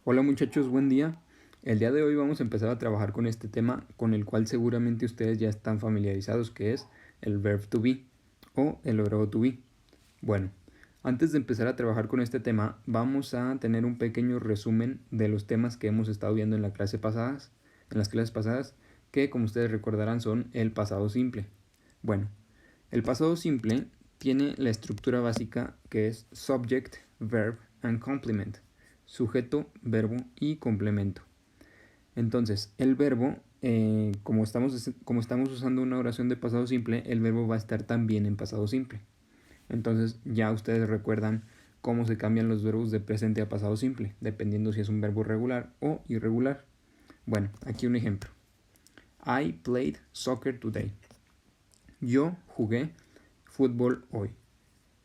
Hola muchachos, buen día. El día de hoy vamos a empezar a trabajar con este tema con el cual seguramente ustedes ya están familiarizados, que es el verb to be o el verbo to be. Bueno, antes de empezar a trabajar con este tema, vamos a tener un pequeño resumen de los temas que hemos estado viendo en las clases pasadas, que como ustedes recordarán son el pasado simple. Bueno, el pasado simple tiene la estructura básica que es subject, verb and complement, sujeto, verbo y complemento. Entonces, el verbo, como estamos usando una oración de pasado simple, el verbo va a estar también en pasado simple. Entonces, ya ustedes recuerdan cómo se cambian los verbos de presente a pasado simple, dependiendo si es un verbo regular o irregular. Bueno, aquí un ejemplo. I played soccer today. Yo jugué fútbol hoy.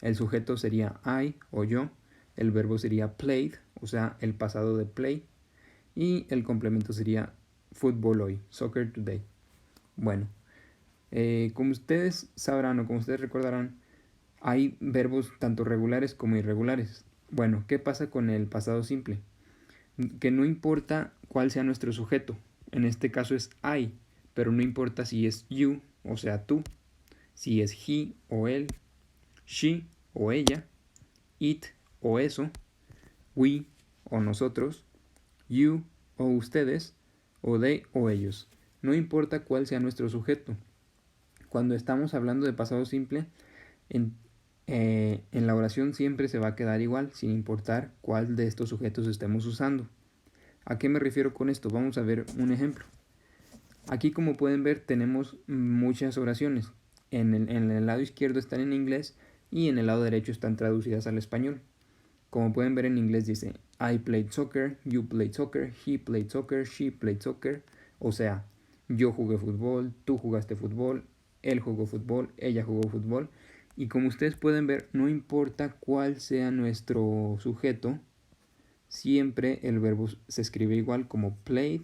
El sujeto sería I o yo, el verbo sería played, o sea, el pasado de play, y el complemento sería fútbol hoy, soccer today. Bueno, como ustedes sabrán o como ustedes recordarán, hay verbos tanto regulares como irregulares. Bueno, ¿qué pasa con el pasado simple? Que no importa cuál sea nuestro sujeto, en este caso es I, pero no importa si es you, o sea tú, si es he o él, she o ella, it o eso, we o nosotros, you o ustedes, o they o ellos. No importa cuál sea nuestro sujeto. Cuando estamos hablando de pasado simple, en la oración siempre se va a quedar igual, sin importar cuál de estos sujetos estemos usando. ¿A qué me refiero con esto? Vamos a ver un ejemplo. Aquí, como pueden ver, tenemos muchas oraciones. En el lado izquierdo están en inglés y en el lado derecho están traducidas al español. Como pueden ver, en inglés dice I played soccer, you played soccer, he played soccer, she played soccer. O sea, yo jugué fútbol, tú jugaste fútbol, él jugó fútbol, ella jugó fútbol. Y como ustedes pueden ver, no importa cuál sea nuestro sujeto, siempre el verbo se escribe igual como played,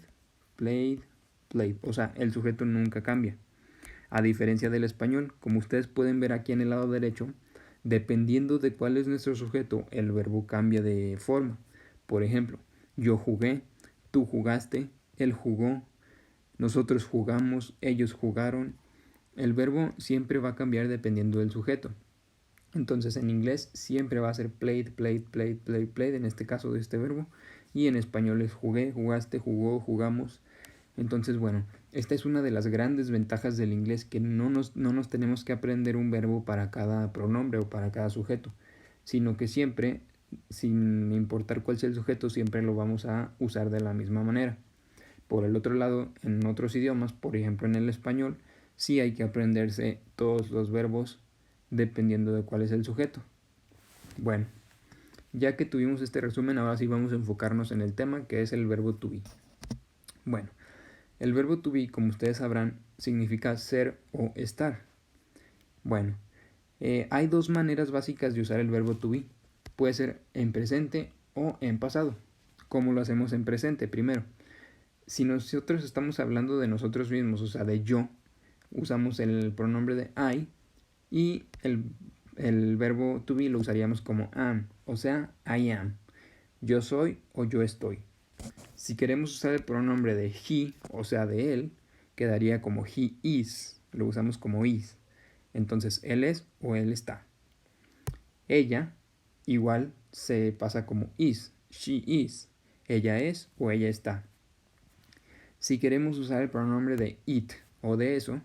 played, played. O sea, el sujeto nunca cambia. A diferencia del español, como ustedes pueden ver aquí en el lado derecho, dependiendo de cuál es nuestro sujeto, el verbo cambia de forma. Por ejemplo, yo jugué, tú jugaste, él jugó, nosotros jugamos, ellos jugaron. El verbo siempre va a cambiar dependiendo del sujeto. Entonces en inglés siempre va a ser played, played, played, played, played, en este caso de este verbo. Y en español es jugué, jugaste, jugó, jugamos. Entonces, bueno, esta es una de las grandes ventajas del inglés, que no nos tenemos que aprender un verbo para cada pronombre o para cada sujeto, sino que siempre, sin importar cuál sea el sujeto, siempre lo vamos a usar de la misma manera. Por el otro lado, en otros idiomas, por ejemplo en el español, sí hay que aprenderse todos los verbos dependiendo de cuál es el sujeto. Bueno, ya que tuvimos este resumen, ahora sí vamos a enfocarnos en el tema, que es el verbo to be. Bueno, el verbo to be, como ustedes sabrán, significa ser o estar. Bueno, hay dos maneras básicas de usar el verbo to be. Puede ser en presente o en pasado. ¿Cómo lo hacemos en presente? Primero, si nosotros estamos hablando de nosotros mismos, o sea, de yo, usamos el pronombre de I y el verbo to be lo usaríamos como am, o sea, I am. Yo soy o yo estoy. Si queremos usar el pronombre de he, o sea, de él, quedaría como he is. Lo usamos como is. Entonces, él es o él está. Ella, igual, se pasa como is. She is. Ella es o ella está. Si queremos usar el pronombre de it o de eso,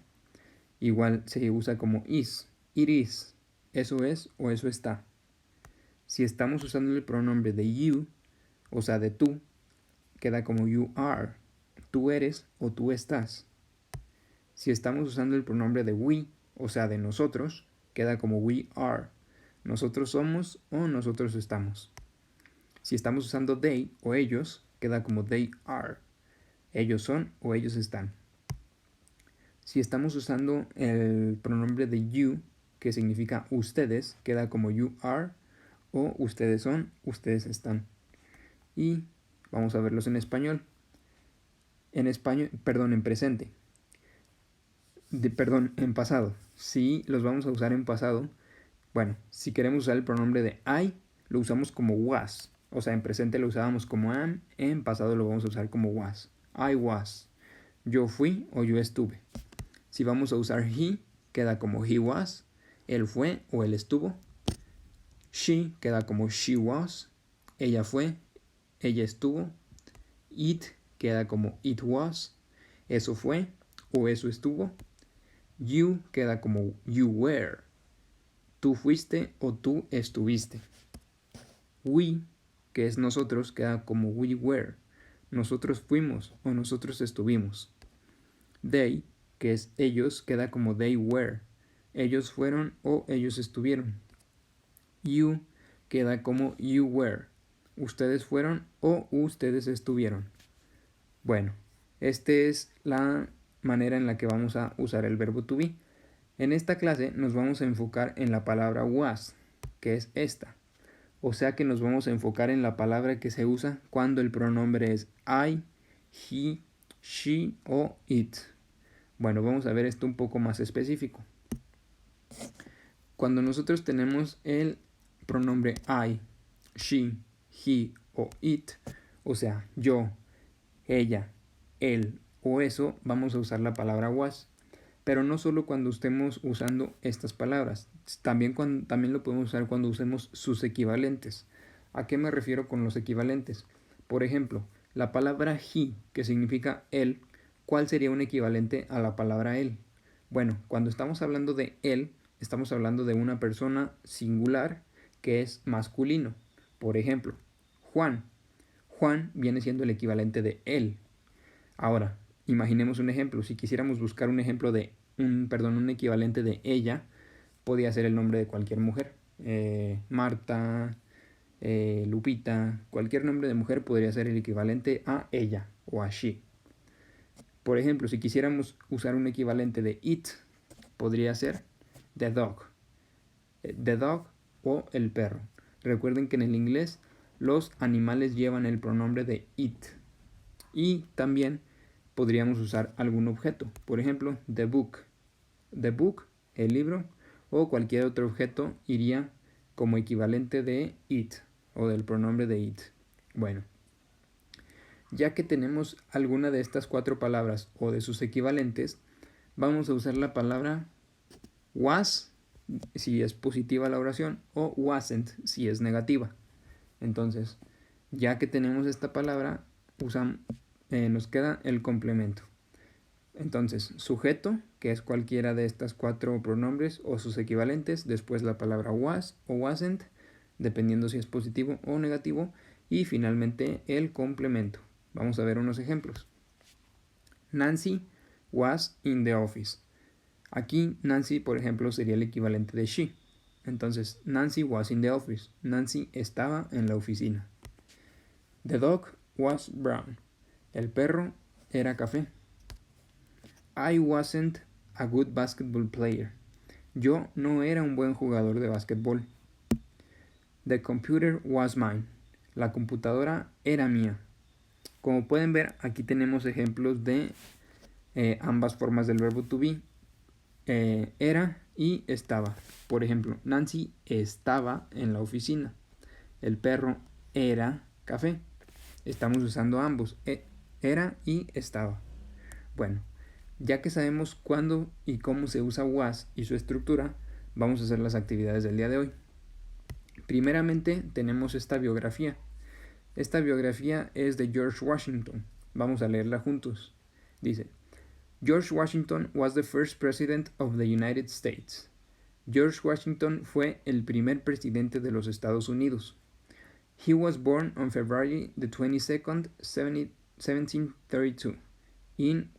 igual se usa como is. It is. Eso es o eso está. Si estamos usando el pronombre de you, o sea, de tú, queda como you are. Tú eres o tú estás. Si estamos usando el pronombre de we, o sea, de nosotros, queda como we are. Nosotros somos o nosotros estamos. Si estamos usando they o ellos, queda como they are. Ellos son o ellos están. Si estamos usando el pronombre de you, que significa ustedes, queda como you are o ustedes son, ustedes están. Y vamos a verlos en español. En español, perdón, en presente. En pasado. Si los vamos a usar en pasado, bueno, si queremos usar el pronombre de I, lo usamos como was, O sea, en presente lo usábamos como am, en pasado lo vamos a usar como was. I was. Yo fui o yo estuve. Si vamos a usar he, queda como he was, él fue o él estuvo. She queda como she was, ella fue, ella estuvo. It queda como it was, eso fue o eso estuvo. You queda como you were, tú fuiste o tú estuviste. We, que es nosotros, queda como we were, nosotros fuimos o nosotros estuvimos. They, que es ellos, queda como they were, ellos fueron o ellos estuvieron. You queda como you were, ustedes fueron o ustedes estuvieron. Bueno, esta es la manera en la que vamos a usar el verbo to be. En esta clase nos vamos a enfocar en la palabra was, que es esta. O sea que nos vamos a enfocar en la palabra que se usa cuando el pronombre es I, he, she o it. Bueno, vamos a ver esto un poco más específico. Cuando nosotros tenemos el pronombre I, she, he o it, o sea, yo, ella, él o eso, vamos a usar la palabra was. Pero no solo cuando estemos usando estas palabras, también lo podemos usar cuando usemos sus equivalentes. ¿A qué me refiero con los equivalentes? Por ejemplo, la palabra he, que significa él, ¿cuál sería un equivalente a la palabra él? Bueno, cuando estamos hablando de él, estamos hablando de una persona singular que es masculino. Por ejemplo, Juan. Juan viene siendo el equivalente de él. Ahora, imaginemos un ejemplo. Si quisiéramos buscar un ejemplo de un equivalente de ella, podría ser el nombre de cualquier mujer. Marta, Lupita, cualquier nombre de mujer podría ser el equivalente a ella o a she. Por ejemplo, si quisiéramos usar un equivalente de it, podría ser the dog. The dog o el perro. Recuerden que en el inglés los animales llevan el pronombre de it. Y también podríamos usar algún objeto. Por ejemplo, the book. The book, el libro, o cualquier otro objeto iría como equivalente de it o del pronombre de it. Bueno, ya que tenemos alguna de estas cuatro palabras o de sus equivalentes, vamos a usar la palabra was si es positiva la oración o wasn't si es negativa. Entonces, ya que tenemos esta palabra, nos queda el complemento. Entonces, sujeto, que es cualquiera de estas cuatro pronombres o sus equivalentes, después la palabra was o wasn't, dependiendo si es positivo o negativo, y finalmente el complemento. Vamos a ver unos ejemplos. Nancy was in the office. Aquí Nancy, por ejemplo, sería el equivalente de she. Entonces, Nancy was in the office. Nancy estaba en la oficina. The dog was brown. El perro era café. I wasn't a good basketball player. Yo no era un buen jugador de básquetbol. The computer was mine. La computadora era mía. Como pueden ver, aquí tenemos ejemplos de ambas formas del verbo to be. Era y estaba. Por ejemplo, Nancy estaba en la oficina. El perro era café. Estamos usando ambos. Era y estaba. Bueno, ya que sabemos cuándo y cómo se usa was y su estructura, vamos a hacer las actividades del día de hoy. Primeramente tenemos esta biografía. Esta biografía es de George Washington. Vamos a leerla juntos. Dice: George Washington was the first president of the United States. George Washington fue el primer presidente de los Estados Unidos. He was born on February the 22nd, 1732, in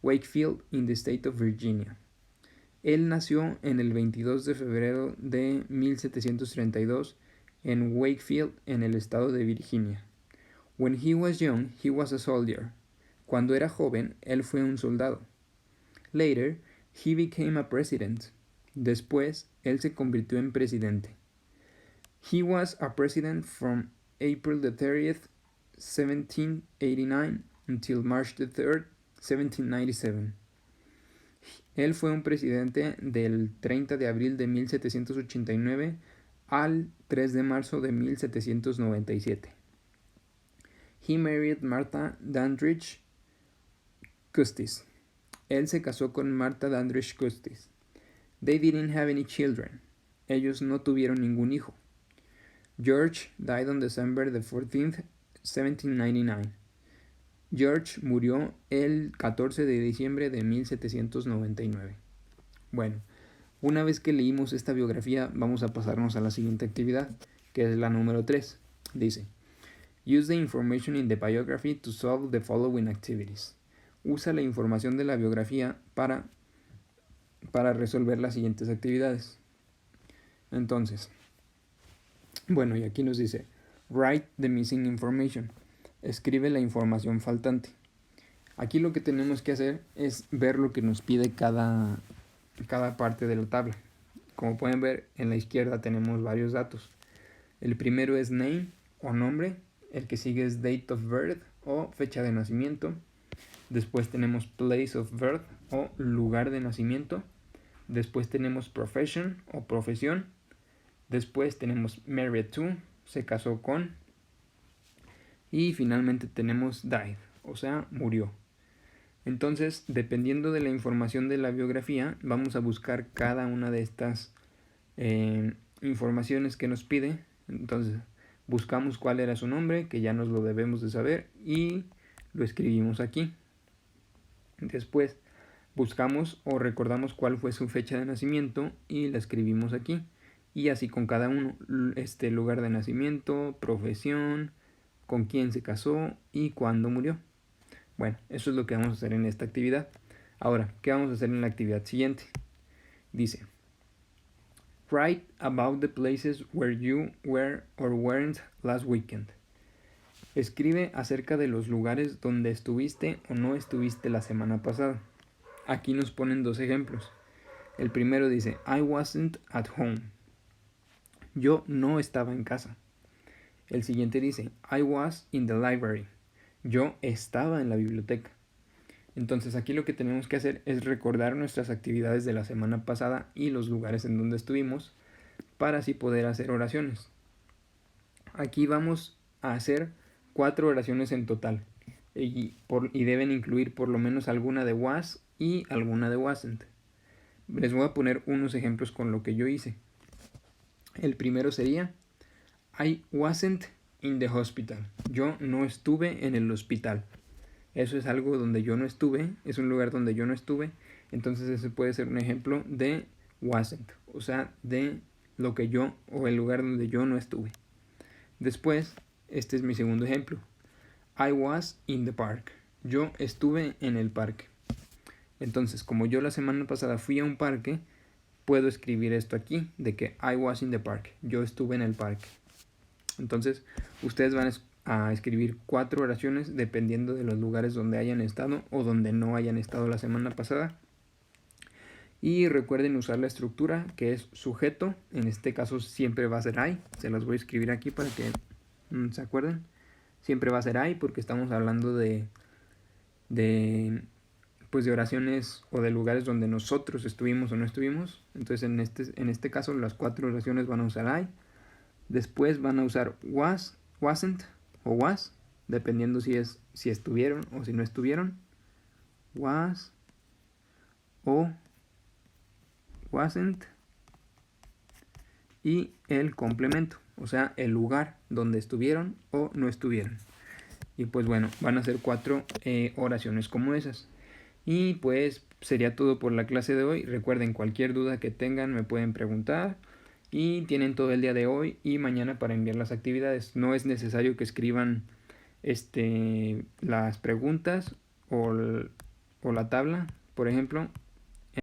Wakefield, in the state of Virginia. Él nació en el 22 de febrero de 1732 en Wakefield, en el estado de Virginia. When he was young, he was a soldier. Cuando era joven, él fue un soldado. Later, he became a president. Después, él se convirtió en presidente. He was a president from April the 30th, 1789 until March the 3rd, 1797. Él fue un presidente del 30 de abril de 1789 al 3 de marzo de 1797. He married Martha Dandridge Custis. Él se casó con Martha Dandridge Custis. They didn't have any children. Ellos no tuvieron ningún hijo. George died on December the 14th, 1799. George murió el 14 de diciembre de 1799. Bueno, una vez que leímos esta biografía, vamos a pasarnos a la siguiente actividad, que es la número 3. Dice, use the information in the biography to solve the following activities. Usa la información de la biografía para resolver las siguientes actividades. Entonces, bueno, y aquí nos dice, write the missing information. Escribe la información faltante. Aquí lo que tenemos que hacer es ver lo que nos pide cada parte de la tabla. Como pueden ver, en la izquierda tenemos varios datos. El primero es name o nombre. El que sigue es date of birth o fecha de nacimiento. Después tenemos place of birth o lugar de nacimiento. Después tenemos profession o profesión. Después tenemos married to, se casó con. Y finalmente tenemos died, o sea, murió. Entonces, dependiendo de la información de la biografía, vamos a buscar cada una de estas informaciones que nos pide. Entonces, buscamos cuál era su nombre, que ya nos lo debemos de saber, y lo escribimos aquí. Después, buscamos o recordamos cuál fue su fecha de nacimiento y la escribimos aquí. Y así con cada uno, lugar de nacimiento, profesión, con quién se casó y cuándo murió. Bueno, eso es lo que vamos a hacer en esta actividad. Ahora, ¿qué vamos a hacer en la actividad siguiente? Dice, write about the places where you were or weren't last weekend. Escribe acerca de los lugares donde estuviste o no estuviste la semana pasada. Aquí nos ponen dos ejemplos. El primero dice, I wasn't at home. Yo no estaba en casa. El siguiente dice, I was in the library. Yo estaba en la biblioteca. Entonces aquí lo que tenemos que hacer es recordar nuestras actividades de la semana pasada y los lugares en donde estuvimos para así poder hacer oraciones. Aquí vamos a hacer 4 oraciones en total y deben incluir por lo menos alguna de was y alguna de wasn't. Les voy a poner unos ejemplos con lo que yo hice. El primero sería, I wasn't in the hospital. Yo no estuve en el hospital. Eso es algo donde yo no estuve, es un lugar donde yo no estuve. Entonces ese puede ser un ejemplo de wasn't, o sea, de lo que yo o el lugar donde yo no estuve. Después, este es mi segundo ejemplo. I was in the park. Yo estuve en el parque. Entonces, como yo la semana pasada fui a un parque, puedo escribir esto aquí, de que I was in the park. Yo estuve en el parque. Entonces, ustedes van a escribir 4 oraciones dependiendo de los lugares donde hayan estado o donde no hayan estado la semana pasada. Y recuerden usar la estructura que es sujeto. En este caso siempre va a ser I. Se las voy a escribir aquí para que se acuerden. Siempre va a ser I porque estamos hablando de oraciones o de lugares donde nosotros estuvimos o no estuvimos. Entonces en este caso las 4 oraciones van a usar I. Después van a usar was, wasn't o was, dependiendo si estuvieron o si no estuvieron. Was o wasn't. Y el complemento, o sea, el lugar donde estuvieron o no estuvieron. Y pues bueno, van a ser 4 oraciones como esas. Y pues sería todo por la clase de hoy. Recuerden, cualquier duda que tengan me pueden preguntar. Y tienen todo el día de hoy y mañana para enviar las actividades. No es necesario que escriban las preguntas o la tabla. Por ejemplo,